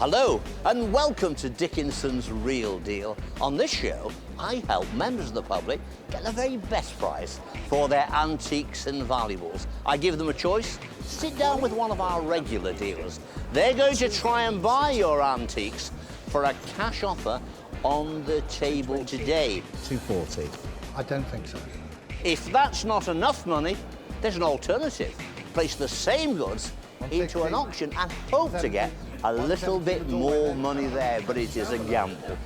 Hello and welcome to Dickinson's Real Deal. On this show, I help members of the public get the very best price for their antiques and valuables. I give them a choice. Sit down with one of our regular dealers. They're going to try and buy your antiques for a cash offer on the table today. 240. I don't think so. If that's not enough money, there's an alternative. Place the same goods into an auction and hope to get a little bit more money there, but it is a gamble.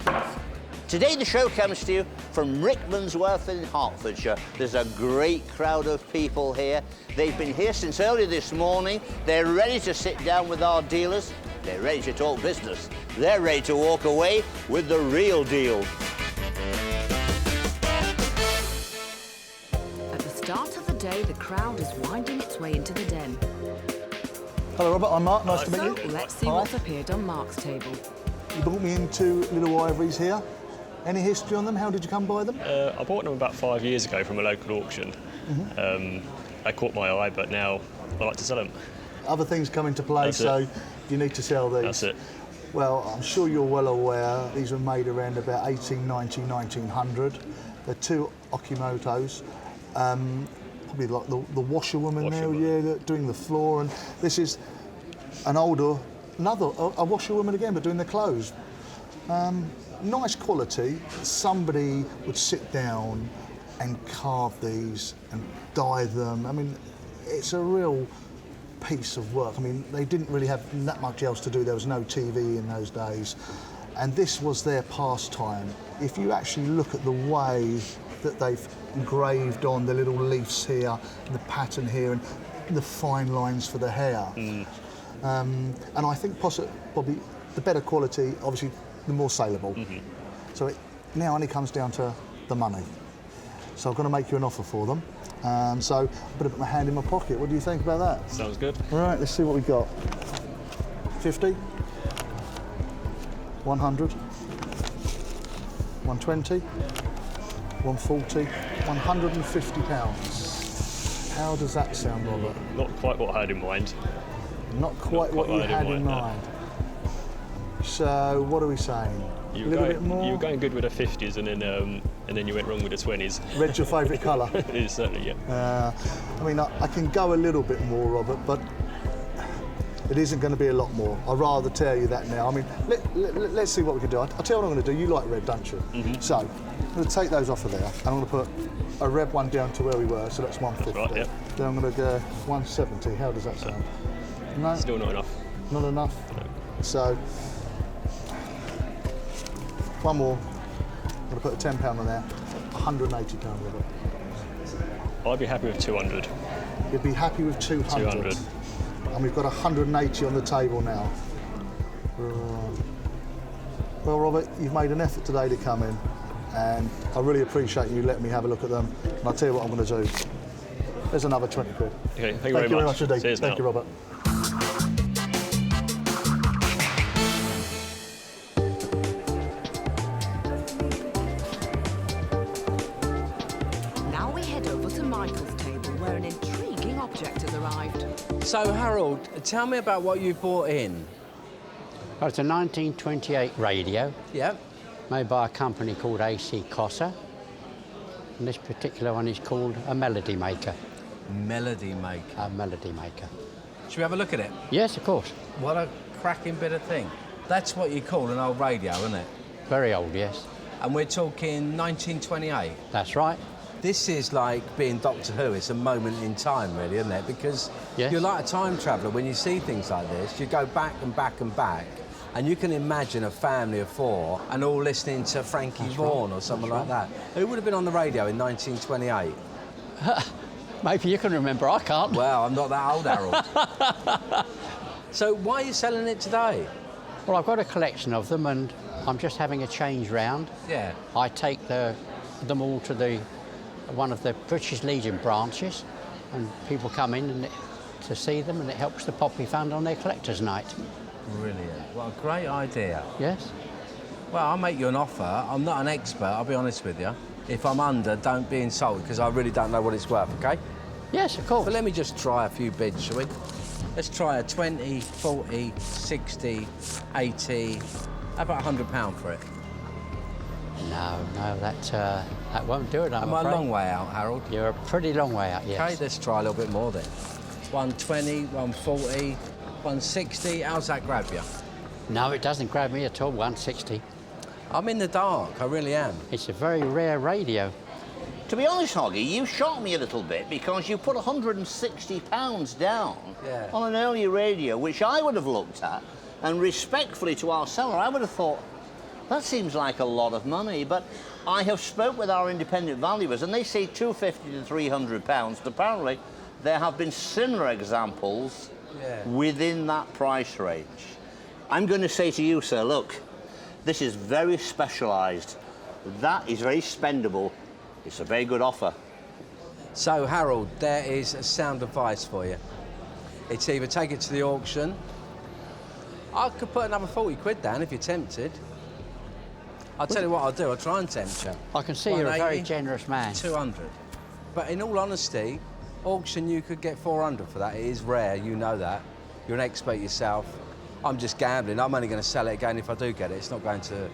Today the show comes to you from Rickmansworth in Hertfordshire. There's a great crowd of people here. They've been here since early this morning. They're ready to sit down with our dealers. They're ready to talk business. They're ready to walk away with the real deal. At the start of the day, the crowd is winding its way into the den. Hello, Robert. I'm Mark. Nice to meet So you. let's see what's appeared on Mark's table. You brought me in two little ivories here. Any history on them? How did you come by them? I bought them about 5 years ago from a local auction. They caught my eye, but now I like to sell them. Other things come into play, That's so it. you need to sell these. That's it. Well, I'm sure you're well aware these were made around about 1890, 1900. They're two Okimotos. Probably like the washerwoman there, yeah, doing the floor. And this is an older, a washerwoman again, but doing the clothes. Nice quality. Somebody would sit down and carve these and dye them. I mean, it's a real piece of work. I mean, they didn't really have that much else to do. There was no TV in those days. And this was their pastime. If you actually look at the way that they've engraved on the little leaves here, the pattern here, and the fine lines for the hair. And I think probably the better quality, obviously, the more saleable. So it now only comes down to the money. So I'm going to make you an offer for them. So I'm going to put my hand in my pocket. What do you think about that? Sounds good. Right, let's see what we've got. 50, 100, 120, 140, £150. How does that sound, Robert? Not quite what I had in mind. Not quite what you had in mind. So what are we saying? A little bit more? You were going good with the 50s and then you went wrong with the 20s. Red's your favourite colour? It is, certainly, yeah. I mean, I can go a little bit more, Robert, but it isn't going to be a lot more. I'd rather tell you that now. I mean, let's see what we can do. I'll tell you what I'm going to do. You like red, don't you? So I'm going to take those off of there. And I'm going to put a red one down to where we were, so that's 150. That's right, yeah. Then I'm going to go 170. How does that sound? No? Still not enough. Not enough? No. So, one more. I'm going to put a £10 on there. £180, Robert. I'd be happy with 200. You'd be happy with 200. 200. And we've got 180 on the table now. Well, Robert, you've made an effort today to come in, and I really appreciate you letting me have a look at them. And I'll tell you what I'm going to do. There's another 20 quid. Okay, thank you very much. Indeed. Cheers, Thank you, Robert. Now we head over to Michael's table, where an intriguing object has arrived. So, Harold, tell me about what you brought in. Well, it's a 1928 radio Yeah. made by a company called AC Cossa. And this particular one is called a Melody Maker. Melody Maker. A Melody Maker. Should we have a look at it? Yes, of course. What a cracking bit of thing. That's what you call an old radio, isn't it? Very old, yes. And we're talking 1928. That's right. This is like being Doctor Who. It's a moment in time, really, isn't it? Because Yes. you're like a time traveller. When you see things like this, you go back and back and back, and you can imagine a family of four and all listening to Frankie Vaughan or someone like that. Who would have been on the radio in 1928? Maybe you can remember, I can't. Well, I'm not that old, Harold. So why are you selling it today? Well, I've got a collection of them and I'm just having a change round. Yeah. I take them all to one of the British Legion branches, and people come in to see them, and it helps the Poppy Fund on their collector's night. Brilliant. What a great idea. Yes? Well, I'll make you an offer. I'm not an expert, I'll be honest with you. If I'm under, don't be insulted, because I really don't know what it's worth, OK? Yes, of course. But let me just try a few bids, shall we? Let's try a 20, 40, 60, 80. How about £100 for it? No, that won't do it, I'm Am I a afraid. long way out, Harold? You're a pretty long way out, yes. Okay, let's try a little bit more then. 120, 140, 160. How's that grab you? No, it doesn't grab me at all, 160. I'm in the dark, I really am. It's a very rare radio. To be honest, Hoggy, you shocked me a little bit because you put £160 down on an earlier radio, which I would have looked at, and respectfully to our seller, I would have thought, that seems like a lot of money, but I have spoke with our independent valuers and they say £250 to £300, but apparently there have been similar examples within that price range. I'm going to say to you, sir, look, this is very specialised. That is very spendable. It's a very good offer. So, Harold, there is a sound advice for you. It's either take it to the auction. I could put another 40 quid down if you're tempted. I'll tell you what I'll do, I'll try and tempt you. I can see you're a very generous man. 200. But in all honesty, auction you could get 400 for that. It is rare, you know that. You're an expert yourself. I'm just gambling. I'm only going to sell it again if I do get it. It's not going to,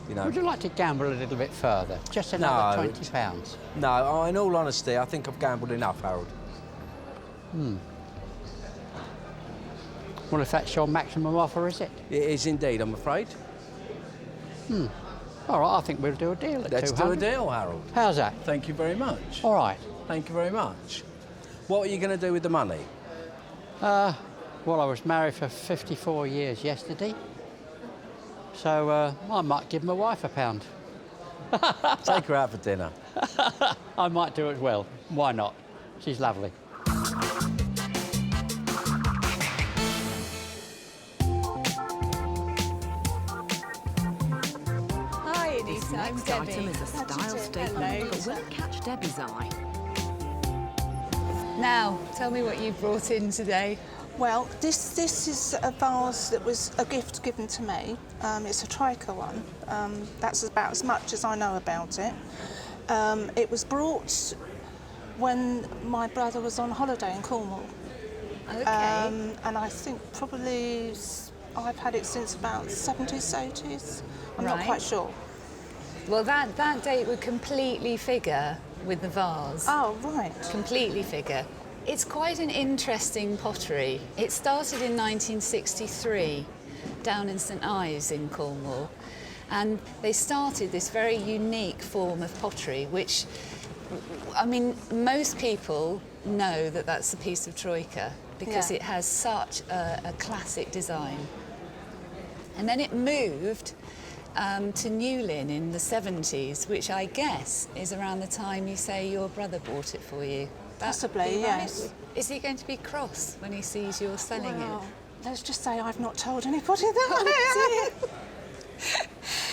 you know... Would you like to gamble a little bit further? Just another £20? No, in all honesty, I think I've gambled enough, Harold. Well, if that's your maximum offer, is it? It is indeed, I'm afraid. All right, I think we'll do a deal at Let's 200. do a deal, Harold. How's that? Thank you very much. All right. Thank you very much. What are you going to do with the money? Well, I was married for 54 years yesterday, so I might give my wife £1. Take her out for dinner. I might do as well. Why not? She's lovely. Hi, Edith. I'm Next Debbie. item is a style statement that will catch Debbie's eye. Now, tell me what you brought in today. Well, this is a vase that was a gift given to me. It's a Troika one. That's about as much as I know about it. It was brought when my brother was on holiday in Cornwall. Okay. And I think probably I've had it since about 70s, 80s. I'm not quite sure. Well, that date would completely figure with the vase. Oh, right. Completely figure. It's quite an interesting pottery. It started in 1963 down in St Ives in Cornwall, and they started this very unique form of pottery, which, I mean, most people know that that's a piece of Troika because it has such a classic design. And then it moved to Newlyn in the 70s, which I guess is around the time you say your brother bought it for you. Possibly, yes. Is he going to be cross when he sees you're selling it? Let's just say I've not told anybody that.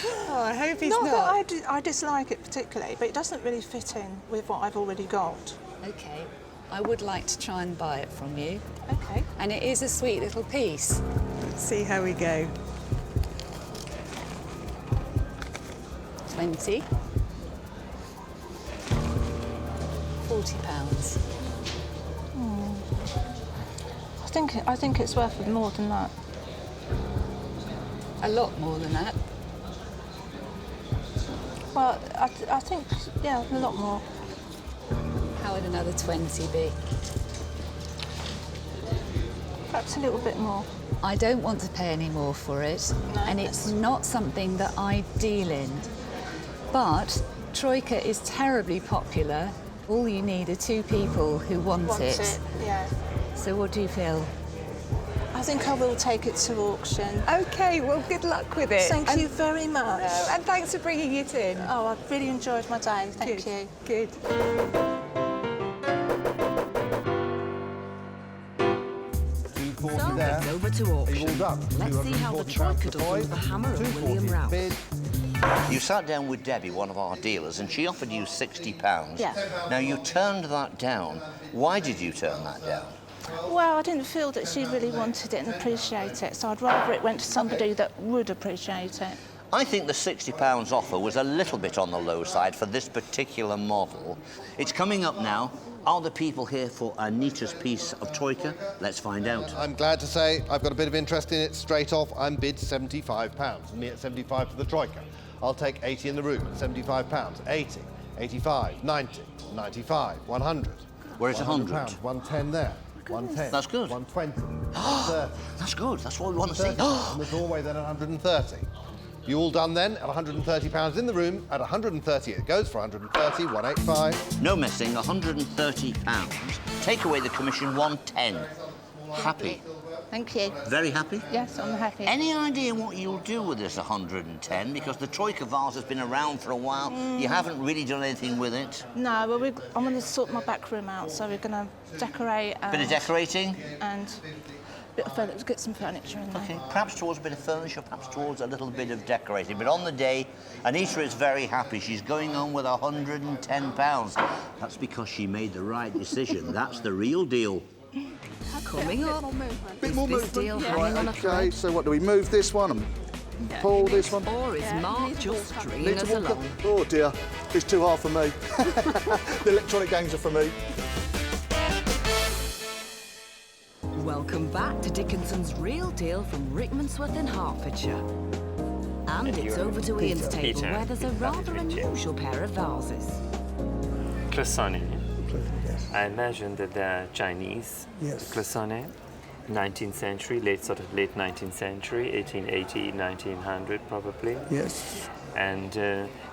Oh, I hope he's Not not. that I dislike it particularly, but it doesn't really fit in with what I've already got. Okay, I would like to try and buy it from you. Okay. And it is a sweet little piece. Let's see how we go. 20. £40. I think it's worth more than that. A lot more than that. Well, I think, yeah, a lot more. How would another 20 be? Perhaps a little bit more. I don't want to pay any more for it, and it's not something that I deal in. But Troika is terribly popular. All you need are two people who want it. Yeah. So what do you feel? I think I will take it to auction. Okay, well, good luck with it. Thank you very much. And thanks for bringing it in. Oh, I've really enjoyed my day. Thank you. Good. So it's over to auction. Let's see how the Troika does with the hammer of William Rouse. You sat down with Debbie, one of our dealers, and she offered you £60. Yeah. Now, you turned that down. Why did you turn that down? Well, I didn't feel that she really wanted it and appreciate it, so I'd rather it went to somebody that would appreciate it. I think the £60 offer was a little bit on the low side for this particular model. It's coming up now. Are the people here for Anita's piece of Troika? Let's find out. I'm glad to say I've got a bit of interest in it straight off. I'm bid £75. Me at 75 for the Troika. I'll take 80 in the room at £75. 80, 85, 90, 95, 100. Where's 100? 110 there. 110. That's good. 120. 130. That's good. That's what we want to see. And the doorway then at 130. You all done then at £130 in the room. At 130 it goes for 130, 185. No messing, £130. Take away the commission, 110. Happy? Thank you. Very happy? Yes, I'm happy. Any idea what you'll do with this 110? Because the Troika vase has been around for a while. You haven't really done anything with it. No, well, I'm going to sort my back room out, so we're going to decorate. Bit of decorating? And get some furniture in there. Okay, perhaps towards a bit of furniture, perhaps towards a little bit of decorating. But on the day, Anita is very happy. She's going on with £110. That's because she made the right decision. That's the real deal. Coming up, Bit is more this movement. deal hanging on a Okay, thread? so what, do we move this one and pull this one? Or is Mark just stringing Need us to walk up? along? Oh dear, it's too hard for me. The electronic games are for me. Welcome back to Dickinson's Real Deal from Rickmansworth in Hertfordshire. And it's over to Ian's table where there's a rather unusual pair of vases. Cloisonné. Yes. I imagine that they're Chinese. Yes. Cloisonné, 19th century, late 19th century, 1880, 1900 probably. Yes. And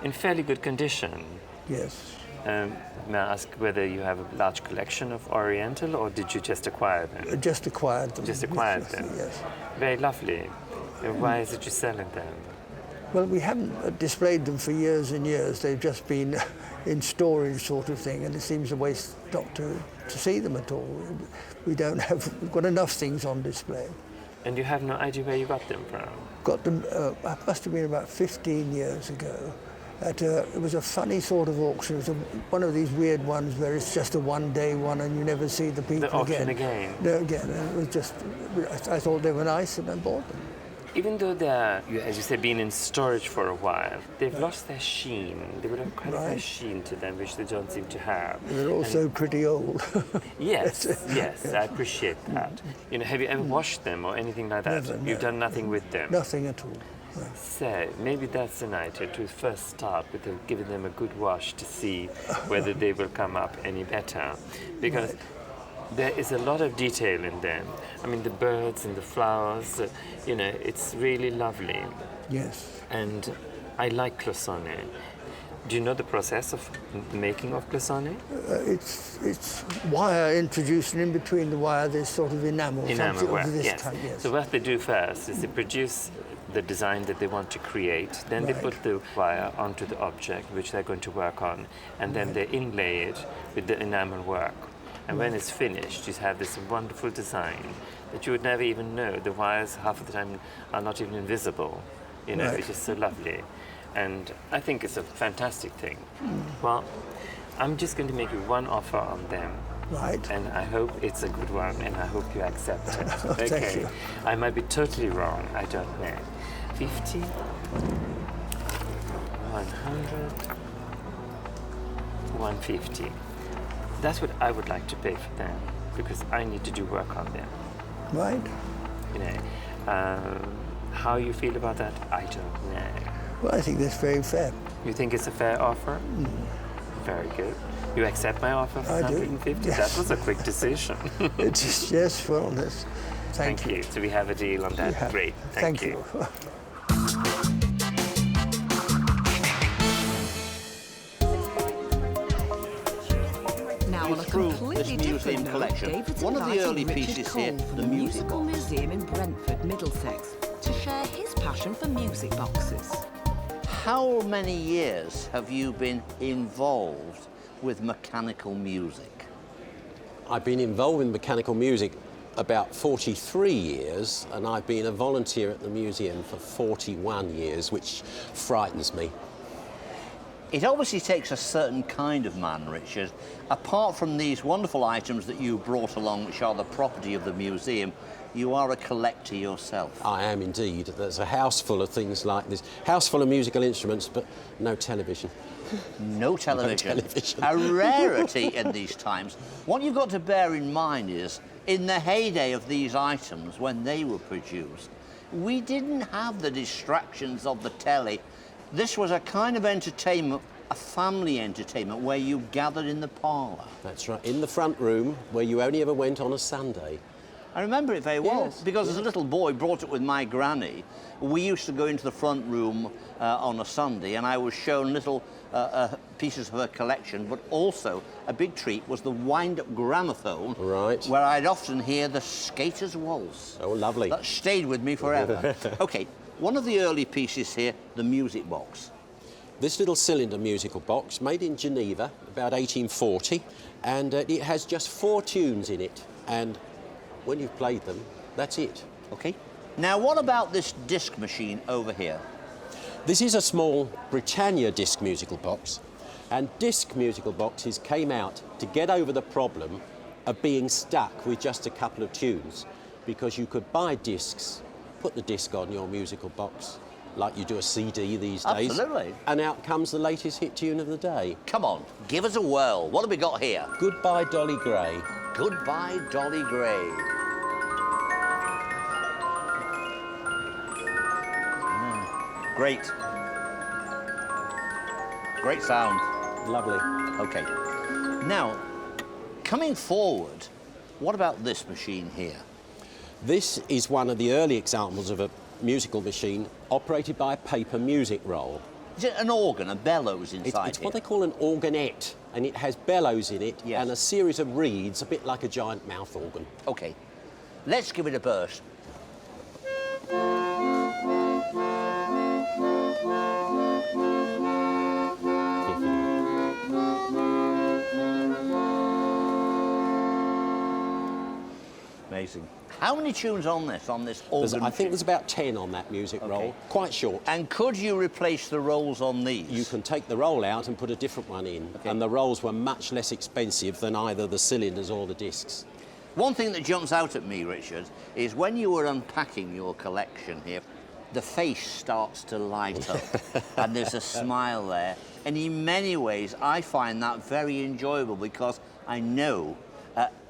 in fairly good condition. Yes. May I ask whether you have a large collection of Oriental or did you just acquire them? Just acquired them. Just acquired yes, them? Yes. Very lovely. Why is it you're selling them? Well, we haven't displayed them for years and years. They've just been in storage sort of thing, and it seems a waste not to see them at all. We've got enough things on display. And you have no idea where you got them from? Got them, it must have been about 15 years ago. It was a funny sort of auction. It was one of these weird ones where it's just a one-day one and you never see the people again. The auction again? No, again. And it was just, I thought they were nice and I bought them. Even though they're, as you say, been in storage for a while, they've lost their sheen. They would have quite a nice sheen to them, which they don't seem to have. They're also pretty old. Yes, I appreciate that. You know, have you ever washed them or anything like that? Never, You've done nothing with them? Nothing at all. No. So maybe that's the night to first start with giving them a good wash to see whether they will come up any better. Because there is a lot of detail in them. I mean, the birds and the flowers, you know, it's really lovely. Yes. And I like cloisonné. Do you know the process of the making of cloisonné? It's wire introduced, and in between the wire there's sort of enamel. Enamel work, yes. Type, yes. So what they do first is they produce the design that they want to create, then they put the wire onto the object which they're going to work on, and then they inlay it with the enamel work. And when it's finished, you have this wonderful design that you would never even know. The wires, half of the time, are not even invisible, you know, which is so lovely. And I think it's a fantastic thing. Well, I'm just going to make you one offer on them. Right. And I hope it's a good one, and I hope you accept it. Okay. Thank you. I might be totally wrong, I don't know. 50, 100, 150. That's what I would like to pay for them, because I need to do work on them. Right. You know, how you feel about that, I don't know. Well, I think that's very fair. You think it's a fair offer? Very good. You accept my offer for 150? Do. Yes. That was a quick decision. It's just, yes, well, that's, thank you. So we have a deal on that. Great. Thank you. Now on a completely different note, collection. David's One of the inviting early Richard pieces Cole here, from the the music Musical box. Museum in Brentford, Middlesex, to share his passion for music boxes. How many years have you been involved with mechanical music? I've been involved in mechanical music about 43 years, and I've been a volunteer at the museum for 41 years, which frightens me. It obviously takes a certain kind of man, Richard. Apart from these wonderful items that you brought along, which are the property of the museum, you are a collector yourself. I am indeed. There's a house full of things like this. House full of musical instruments, but no television. No television. No television. A rarity in these times. What you've got to bear in mind is, in the heyday of these items, when they were produced, we didn't have the distractions of the telly. This was a kind of entertainment, a family entertainment, where you gathered in the parlour. That's right, in the front room, where you only ever went on a Sunday. I remember it very well, Yes, because yes. as a little boy, brought it with my granny. We used to go into the front room on a Sunday, and I was shown little pieces of her collection, but also a big treat was the wind-up gramophone, Right. where I'd often hear the Skater's Waltz. Oh, lovely. That stayed with me forever. OK, one of the early pieces here, the music box. This little cylinder musical box, made in Geneva, about 1840, and it has just 4 tunes in it, and when you've played them, that's it. OK. Now, what about this disc machine over here? This is a small Britannia disc musical box, and disc musical boxes came out to get over the problem of being stuck with just a couple of tunes, because you could buy discs, put the disc on your musical box, like you do a CD these days. Absolutely. And out comes the latest hit tune of the day. Come on, give us a whirl. What have we got here? Goodbye, Dolly Gray. Goodbye, Dolly Gray. Great. Great sound. Lovely. OK. Now, coming forward, what about this machine here? This is one of the early examples of a musical machine operated by a paper music roll. Is it an organ, a bellows inside It's here? what they call an organette, and it has bellows in it Yes. and a series of reeds, a bit like a giant mouth organ. OK. Let's give it a burst. Amazing. How many tunes on this organ? I think there's about 10 on that music roll, quite short. And could you replace the rolls on these? You can take the roll out and put a different one in, and the rolls were much less expensive than either the cylinders or the discs. One thing that jumps out at me, Richard, is when you were unpacking your collection here, the face starts to light up and there's a smile there. And in many ways, I find that very enjoyable because I know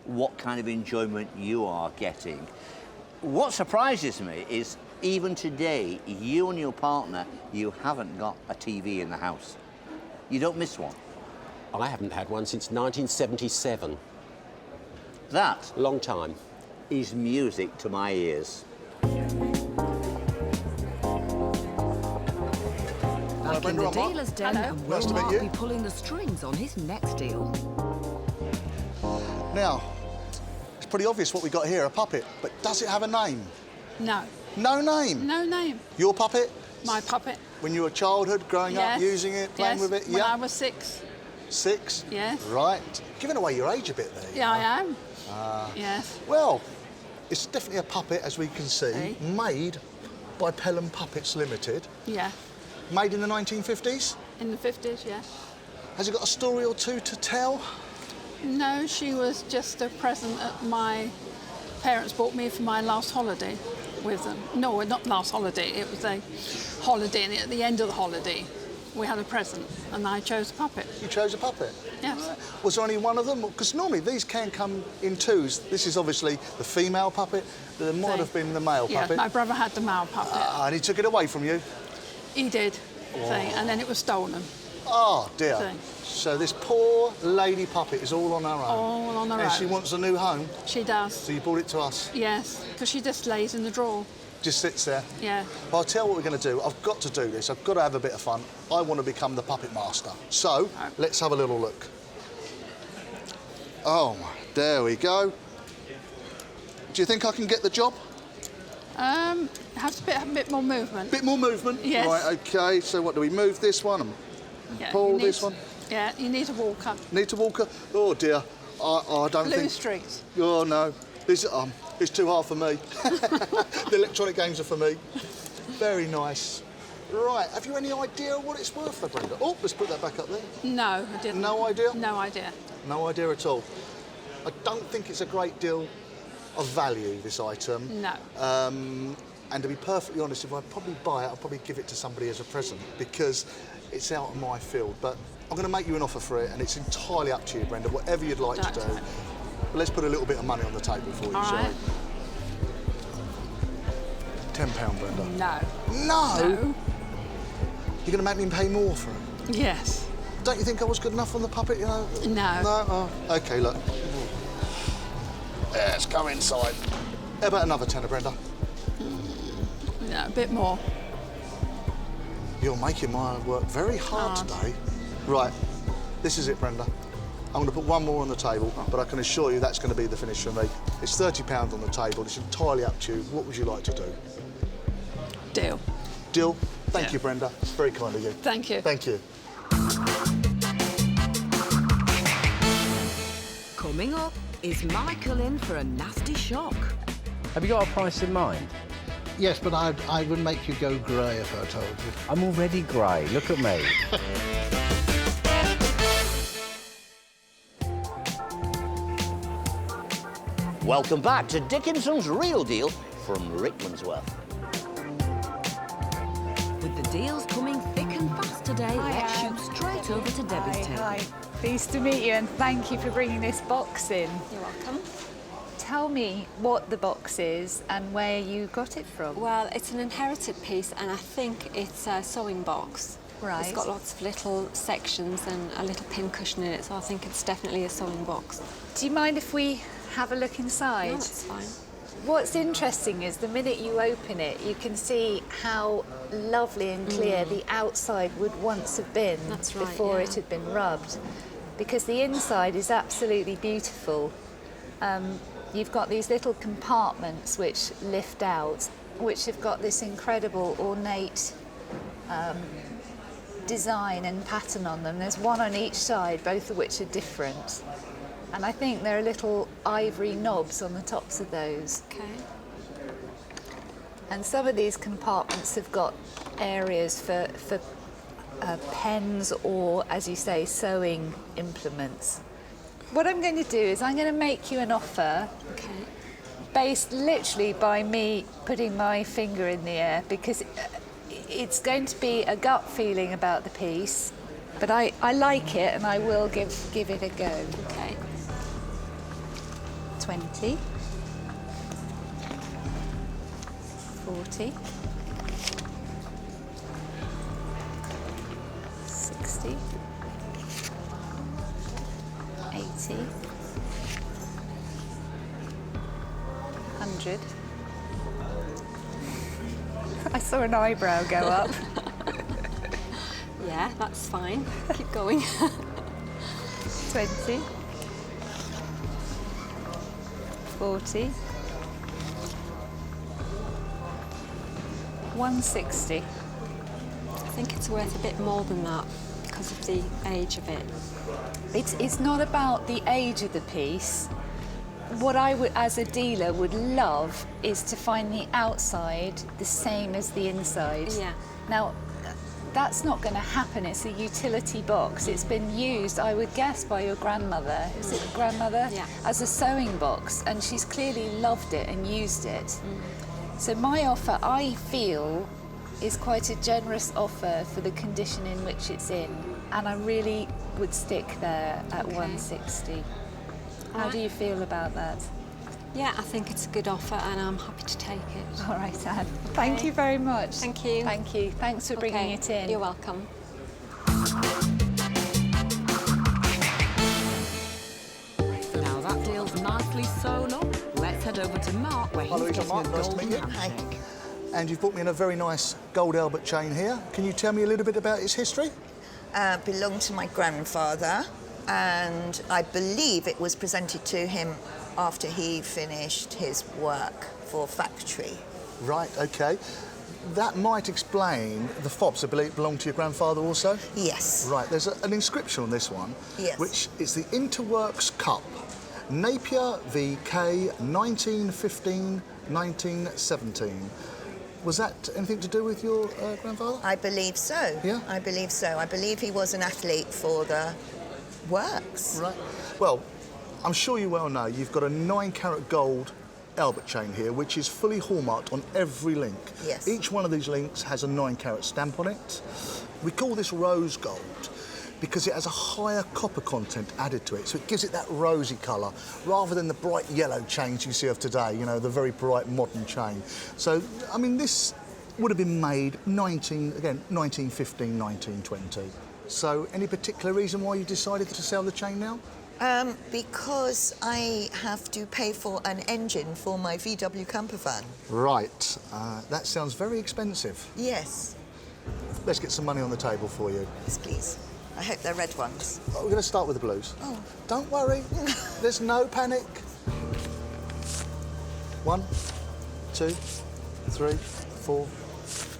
what kind of enjoyment you are getting. What surprises me is even today, you and your partner, you haven't got a TV in the house. You don't miss one. I haven't had one since 1977. That long time is music to my ears. Back in the dealer's den, and Will Nice to meet Mark you. be pulling the strings on his next deal. Now, it's pretty obvious what we got here, a puppet, but does it have a name? No. No name? No name. Your puppet? My puppet. When you were a childhood, growing up, using it, playing with it? When I was 6. 6? Yes. Right. Giving away your age a bit there. Yeah, I am. Yes. Well, it's definitely a puppet, as we can see, made by Pelham Puppets Limited. Yeah. Made in the 1950s? In the 50s, yeah. Has it got a story or two to tell? No, she was just a present that my parents bought me for my last holiday with them. No, not last holiday. It was a holiday, and at the end of the holiday, we had a present, and I chose a puppet. You chose a puppet? Yes. Was there only one of them? Because normally these can come in twos. This is obviously the female puppet. There might have been the male Yeah, puppet. my brother had the male puppet. And he took it away from you? He did, and then it was stolen. Oh, dear. Thing. So this poor lady puppet is all on her own? All on her And own. she wants a new home? She does. So you brought it to us? Yes, because she just lays in the drawer. Just sits there? Yeah. Well, I'll tell you what we're going to do. I've got to do this. I've got to have a bit of fun. I want to become the puppet master. So, let's have a little look. Oh, there we go. Do you think I can get the job? Has a bit more movement. Bit more movement? Yes. Right, OK. So what, do we move this one and Yeah, pull you need- this one? Yeah, you need a walker. Need to walk her? Oh, dear. I don't Blue think... strings. Oh, no. This, it's too hard for me. The electronic games are for me. Very nice. Right, have you any idea what it's worth, though, Brenda? Oh, let's put that back up there. No, I didn't. No idea? No idea. No idea at all. I don't think it's a great deal of value, this item. No. And to be perfectly honest, if I probably buy it, I'll probably give it to somebody as a present because it's out of my field. But I'm going to make you an offer for it, and it's entirely up to you, Brenda, whatever you'd like to do. But let's put a little bit of money on the table for you, shall we? £10, Brenda. No. No? No. You're going to make me pay more for it? Yes. Don't you think I was good enough on the puppet, you know? No. No? Oh, OK, look. Let's go inside. How about another tenner, Brenda? No, a bit more. You're making my work very hard today. Right, this is it, Brenda. I'm going to put one more on the table, but I can assure you that's going to be the finish for me. It's £30 on the table. It's entirely up to you. What would you like to do? Deal. Deal? Thank you, Brenda. It's very kind of you. Thank you. Thank you. Coming up, is Michael in for a nasty shock? Have you got a price in mind? Yes, but I would make you go grey if I told you. I'm already grey. Look at me. Welcome back to Dickinson's Real Deal from Rickmansworth. With the deals coming thick and fast today, let's shoot straight over to Debbie's table. Hi. Pleased to meet you, and thank you for bringing this box in. You're welcome. Tell me what the box is and where you got it from. Well, it's an inherited piece, and I think it's a sewing box. Right. It's got lots of little sections and a little pin cushion in it, so I think it's definitely a sewing box. Do you mind if we have a look inside? No, that's fine. What's interesting is the minute you open it, you can see how lovely and clear the outside would once have been before it had been rubbed, because the inside is absolutely beautiful. You've got these little compartments which lift out, which have got this incredible ornate design and pattern on them. There's one on each side, both of which are different. And I think there are little ivory knobs on the tops of those. Okay. And some of these compartments have got areas for pens or, as you say, sewing implements. What I'm going to do is I'm going to make you an offer based literally by me putting my finger in the air, because it's going to be a gut feeling about the piece, but I like it and I will give it a go. Okay. 20, 40, 60, 80, 100. I saw an eyebrow go up. Yeah, that's fine. Keep going. 20, 40, 160. I think it's worth a bit more than that because of the age of it. It's not about the age of the piece. What I would, as a dealer, would love is to find the outside the same as the inside. Yeah. Now, that's not going to happen. It's a utility box. It's been used, I would guess, by your grandmother. Is it grandmother? Yeah. As a sewing box, and she's clearly loved it and used it. So my offer, I feel, is quite a generous offer for the condition in which it's in, and I really would stick there at 160. How do you feel about that? Yeah, I think it's a good offer and I'm happy to take it. All right, Anne. Thank you very much. Thank you. Thank you. Thanks for bringing it in. You're welcome. Now that deal's nicely sewn up. Let's head over to Mark, where he's getting Mark. a Nice to meet golden you. handshake. And you've brought me in a very nice gold Albert chain here. Can you tell me a little bit about its history? Belonged to my grandfather, and I believe it was presented to him after he finished his work for factory. Right, OK. That might explain the fobs that belong to your grandfather also? Yes. Right, there's an inscription on this one, Yes. which is the Interworks Cup, Napier VK 1915-1917. Was that anything to do with your grandfather? I believe so. Yeah? I believe so. I believe he was an athlete for the works. Right. Well, I'm sure you well know you've got a 9-carat gold Albert chain here, which is fully hallmarked on every link. Yes. Each one of these links has a 9-carat stamp on it. We call this rose gold because it has a higher copper content added to it, so it gives it that rosy colour rather than the bright yellow chains you see of today, you know, the very bright modern chain. So, I mean, this would have been made 1915, 1920. So, any particular reason why you decided to sell the chain now? Because I have to pay for an engine for my VW camper van. Right. That sounds very expensive. Yes. Let's get some money on the table for you. Yes, please. I hope they're red ones. We're going to start with the blues. Oh. Don't worry. There's no panic. 1, 2, 3, 4.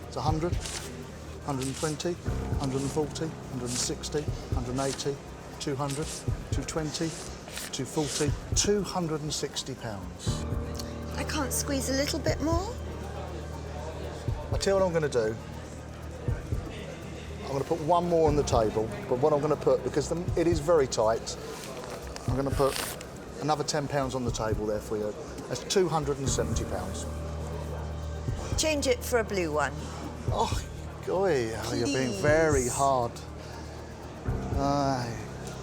It's 100, 120, 140, 160, 180, 200, 220, 240, £260. I can't squeeze a little bit more? I'll tell you what I'm going to do. I'm going to put one more on the table, but what I'm going to put, because it is very tight, I'm going to put another £10 on the table there for you. That's £270. Change it for a blue one. Oh, goy, you're being very hard. Aye.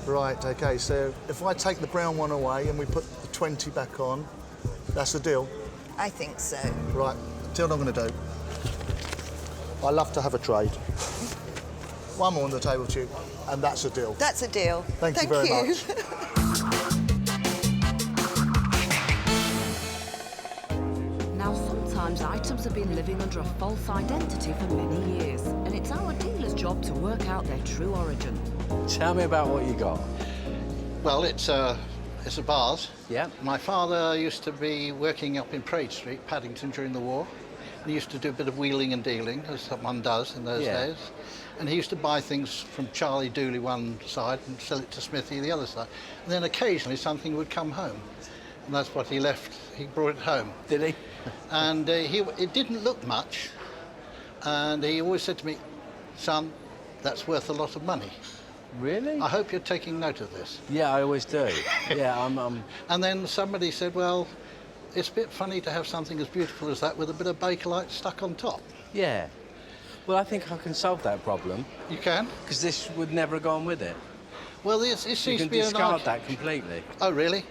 Right, OK, so if I take the brown one away and we put the 20 back on, that's the deal? I think so. Right, tell you what I'm going to do. I love to have a trade. One more on the table to you, and that's a deal. That's a deal. Thank you very much. Now, sometimes items have been living under a false identity for many years, and it's our dealer's job to work out their true origin. Tell me about what you got. Well, it's a vase. Yeah. My father used to be working up in Parade Street, Paddington, during the war. He used to do a bit of wheeling and dealing, as someone does in those days. And he used to buy things from Charlie Dooley one side and sell it to Smithy the other side. And then occasionally something would come home. And that's what he left. He brought it home. Did he? And it didn't look much. And he always said to me, son, that's worth a lot of money. Really? I hope you're taking note of this. Yeah, I always do. Yeah, I'm... And then somebody said, well, it's a bit funny to have something as beautiful as that with a bit of Bakelite stuck on top. Yeah. Well, I think I can solve that problem. You can? Because this would never have gone with it. Well, it seems to be you can discard that completely. Oh, really?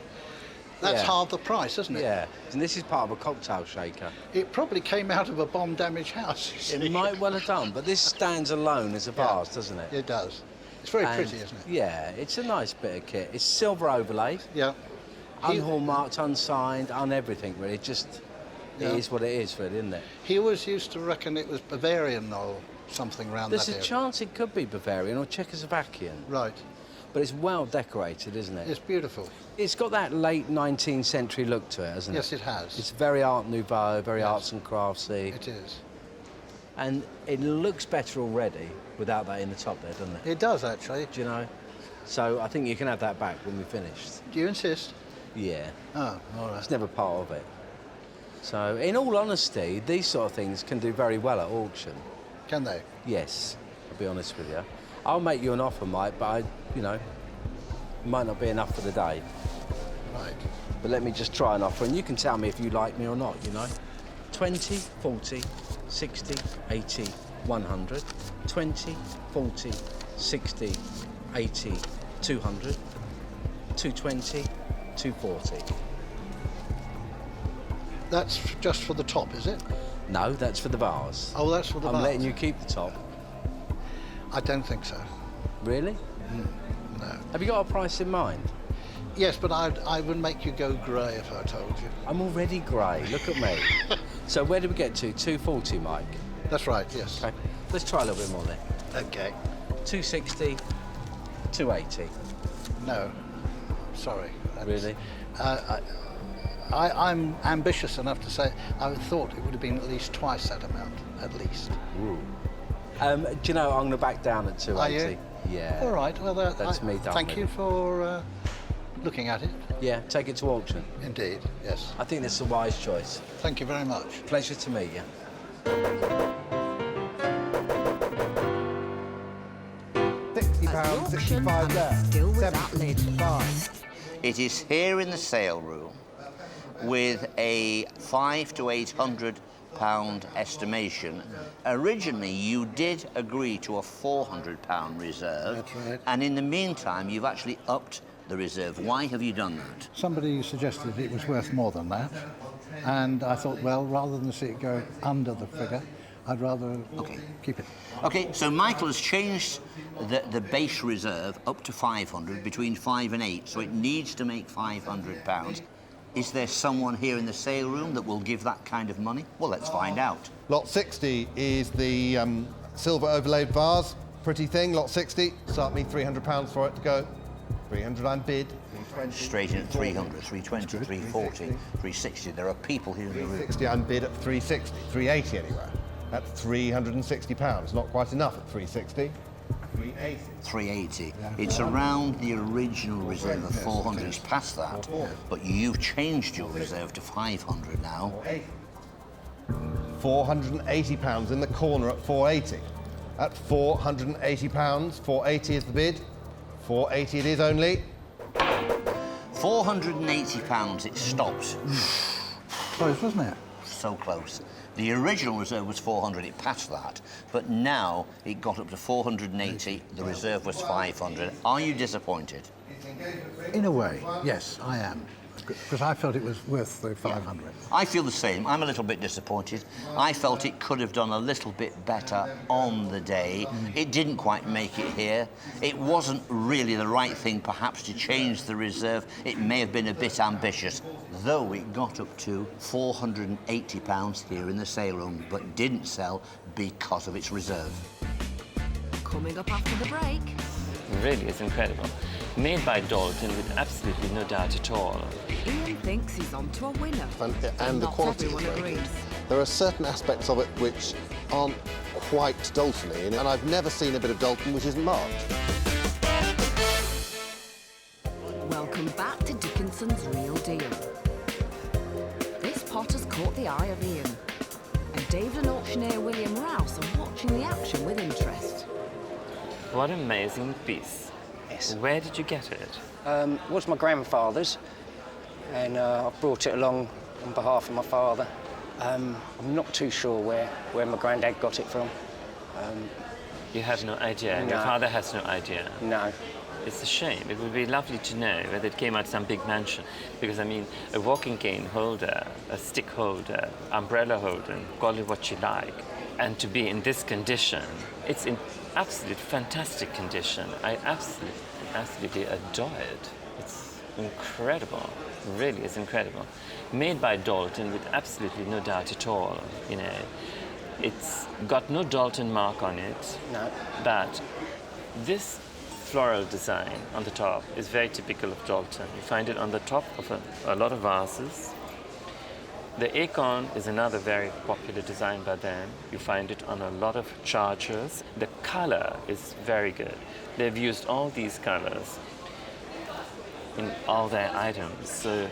That's Yeah. half the price, isn't it? Yeah. And this is part of a cocktail shaker. It probably came out of a bomb-damaged house. You see. It might well have done, but this stands alone as a vase, doesn't it? It does. It's very pretty, isn't it? Yeah, it's a nice bit of kit. It's silver overlaid. Yeah. Unhallmarked, unsigned, everything really. It is what it is, really, isn't it? He always used to reckon it was Bavarian or something around There's that a area. chance it could be Bavarian or Czechoslovakian. Right. But it's well decorated, isn't it? It's beautiful. It's got that late 19th century look to it, hasn't it? Yes, it has. It's very Art Nouveau, very arts and craftsy. It is. And it looks better already without that in the top there, doesn't it? It does, actually. Do you know? So I think you can have that back when we're finished. Do you insist? Yeah. Oh, all right. It's never part of it. So, in all honesty, these sort of things can do very well at auction. Can they? Yes, I'll be honest with you. I'll make you an offer, Mike, but it might not be enough for the day. Right. But let me just try an offer, and you can tell me if you like me or not, 20, 40, 60, 80, 100. 20, 40, 60, 80, 200. 220, 240. That's just for the top, is it? No, that's for the vase. Oh, that's for the vase. I'm letting you keep the top. I don't think so. Really? No. Have you got a price in mind? Yes, but I would make you go grey if I told you. I'm already grey, look at me. So where did we get to? 240, Mike? That's right, yes. Okay, let's try a little bit more then. Okay. 260, 280. No, sorry. Really? I'm ambitious enough to say I thought it would have been at least twice that amount, at least. Ooh. Do you know, I'm going to back down at 280. Are you? Yeah. All right, well, that's me done. Thank you for looking at it. Yeah, take it to auction. Indeed, yes. I think that's a wise choice. Thank you very much. Pleasure to meet you. £60, 65 there. Still with that 75. It is here in the sale room with a £500 to £800 estimation. Originally, you did agree to a £400 reserve. That's right. And in the meantime, you've actually upped the reserve. Why have you done that? Somebody suggested it was worth more than that, and I thought, well, rather than see it go under the figure, I'd rather keep it. Okay, so Michael has changed the base reserve up to 500, between 5 and 8, so it needs to make £500. Is there someone here in the sale room that will give that kind of money? Well, let's find out. Lot 60 is the silver overlaid vase. Pretty thing, lot 60. Start me £300 for it to go. 300 I'm bid. Straight in at 300, 320, 340, 360. There are people here in the room. 360 I'm bid at 360, 380 anywhere. That's £360. Not quite enough at 360. 380. 380. It's around the original reserve of 400. It's past that, but you've changed your reserve to 500 now. £480 in the corner at 480. At £480, 480 is the bid. 480 it is only. £480, it stops. Close, wasn't it? So close. The original reserve was 400, it passed that, but now it got up to 480, the reserve was 500. Are you disappointed? In a way, yes, I am. Because I felt it was worth the 500. I feel the same. I'm a little bit disappointed. I felt it could have done a little bit better on the day. It didn't quite make it here. It wasn't really the right thing, perhaps, to change the reserve. It may have been a bit ambitious, though it got up to £480 here in the sale room, but didn't sell because of its reserve. Coming up after the break. Really, it's incredible. Made by Doulton with absolutely no doubt at all. Ian thinks he's onto a winner. And the not quality is everyone very good. agrees. There are certain aspects of it which aren't quite Doulton-y, and I've never seen a bit of Doulton which isn't marked. Welcome back to Dickinson's Real Deal. This pot has caught the eye of Ian, and David and auctioneer William Rouse are watching the action with interest. What an amazing piece. Yes. Where did you get it? It was my grandfather's, and I brought it along on behalf of my father. I'm not too sure where my granddad got it from. You have no idea, and No. your father has no idea. No. It's a shame. It would be lovely to know whether it came out of some big mansion. Because, I mean, a walking cane holder, a stick holder, umbrella holder, call it what you like, and to be in this condition, it's in absolute fantastic condition. I absolutely adore it. It's incredible. Really, it's incredible. Made by Doulton with absolutely no doubt at all, you know. It's got no Doulton mark on it. No. But this floral design on the top is very typical of Doulton. You find it on the top of a lot of vases. The acorn is another very popular design by them. You find it on a lot of chargers. The color is very good. They've used all these colors in all their items. So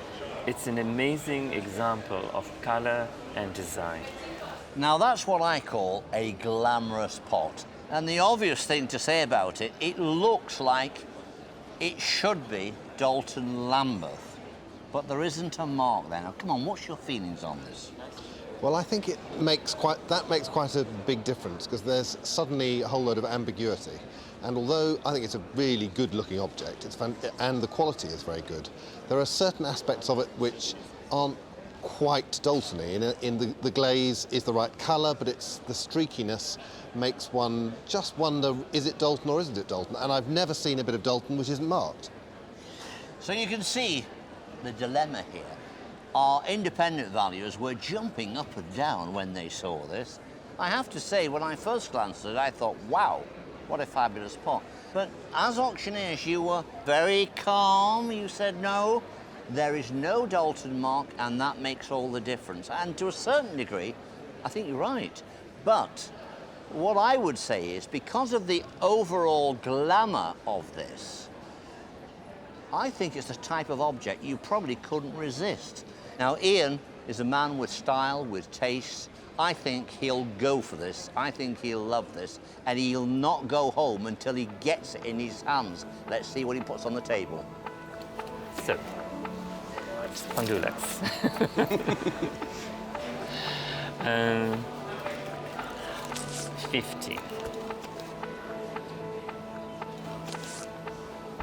it's an amazing example of color and design. Now, that's what I call a glamorous pot. And the obvious thing to say about it, it looks like it should be Doulton Lambeth. But there isn't a mark there. Now, come on, what's your feelings on this? Well, I think it makes quite a big difference, because there's suddenly a whole load of ambiguity. And although I think it's a really good-looking object, and the quality is very good, there are certain aspects of it which aren't quite Doulton-y. In the glaze is the right colour, but it's the streakiness makes one just wonder, is it Doulton or isn't it Doulton? And I've never seen a bit of Doulton which isn't marked. So you can see the dilemma here. Our independent valuers were jumping up and down when they saw this. I have to say, when I first glanced at it, I thought, wow, what a fabulous pot. But as auctioneers, you were very calm. You said, no, there is no Doulton mark, and that makes all the difference. And to a certain degree, I think you're right. But what I would say is, because of the overall glamour of this, I think it's the type of object you probably couldn't resist. Now, Ian is a man with style, with taste. I think he'll go for this. I think he'll love this, and he'll not go home until he gets it in his hands. Let's see what he puts on the table. So, Pandulax. 50.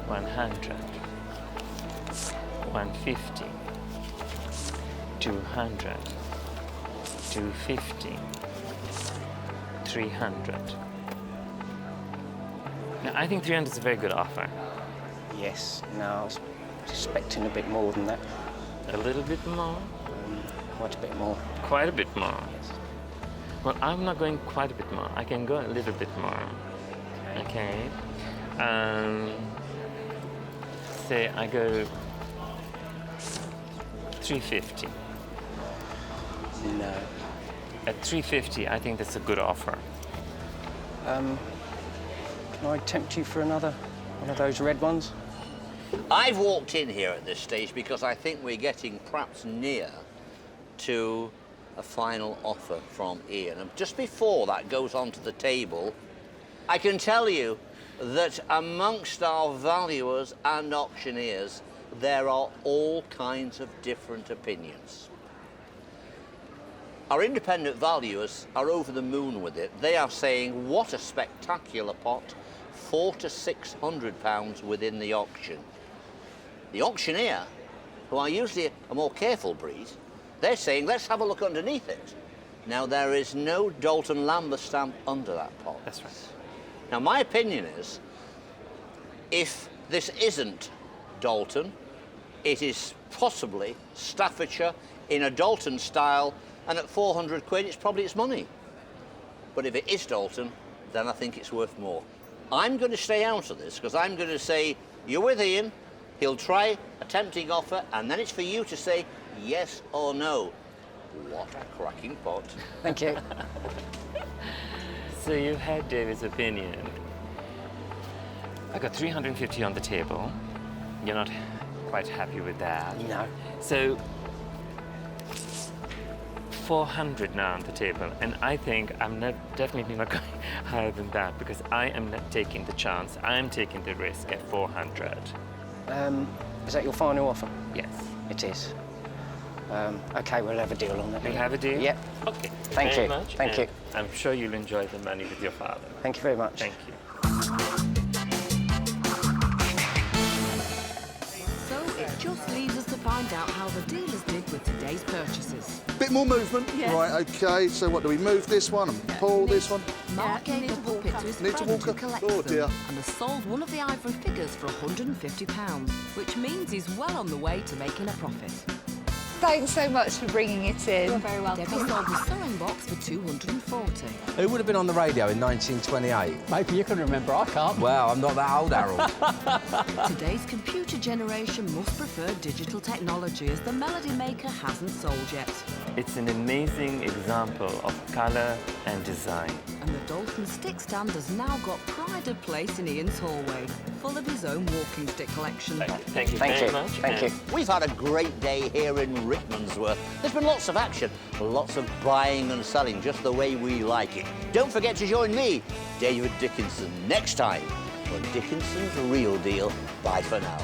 100. 150. 200. 250. 300. Now, I think 300 is a very good offer. Yes. No, I was expecting a bit more than that. A little bit more? Quite a bit more. Quite a bit more? Yes. Well, I'm not going quite a bit more. I can go a little bit more. Okay. Say I go 350. No. At 350, I think that's a good offer. Can I tempt you for another one of those red ones? I've walked in here at this stage because I think we're getting perhaps near to a final offer from Ian. And just before that goes onto the table, I can tell you that amongst our valuers and auctioneers, there are all kinds of different opinions. Our independent valuers are over the moon with it. They are saying, what a spectacular pot, £400 to £600 within the auction. The auctioneer, who are usually a more careful breed, they're saying, let's have a look underneath it. Now, there is no Doulton Lambeth stamp under that pot. That's right. Now, my opinion is, if this isn't Doulton, it is possibly Staffordshire in a Doulton style, and at 400 quid, it's probably its money. But if it is Doulton, then I think it's worth more. I'm going to stay out of this, because I'm going to say, you're with Ian, he'll try a tempting offer, and then it's for you to say yes or no. What a cracking pot. Thank you. So you've had David's opinion. I got 350 on the table. You're not quite happy with that. No. So 400 now on the table, and I think I'm definitely not going higher than that, because I am not taking the chance. I'm taking the risk at 400. Is that your final offer? Yes. It is. Okay, we'll have a deal on that. We'll have a deal? Yep. Okay. Thank very you. Much, Thank you. I'm sure you'll enjoy the money with your father. Thank you very much. Thank you. So it just leaves us to find out how the dealers did with today's purchases. Bit more movement. Yes. Right, OK, so what, do we move this one and pull this one? Mark gave the puppet to his Need to friend walk who up? collects Oh, dear. them and has sold one of the ivory figures for £150, which means he's well on the way to making a profit. Thanks so much for bringing it in. You're very welcome. Debbie sold the sewing box for £240. Who would have been on the radio in 1928? Maybe you can remember, I can't. Well, I'm not that old, Harold. Today's computer generation must prefer digital technology, as the Melody Maker hasn't sold yet. It's an amazing example of colour and design. And the Doulton stick stand has now got pride of place in Ian's hallway, full of his own walking stick collection. Thank you very much. Thank you. We've had a great day here in Rickmansworth. There's been lots of action, lots of buying and selling, just the way we like it. Don't forget to join me, David Dickinson, next time on Dickinson's Real Deal. Bye for now.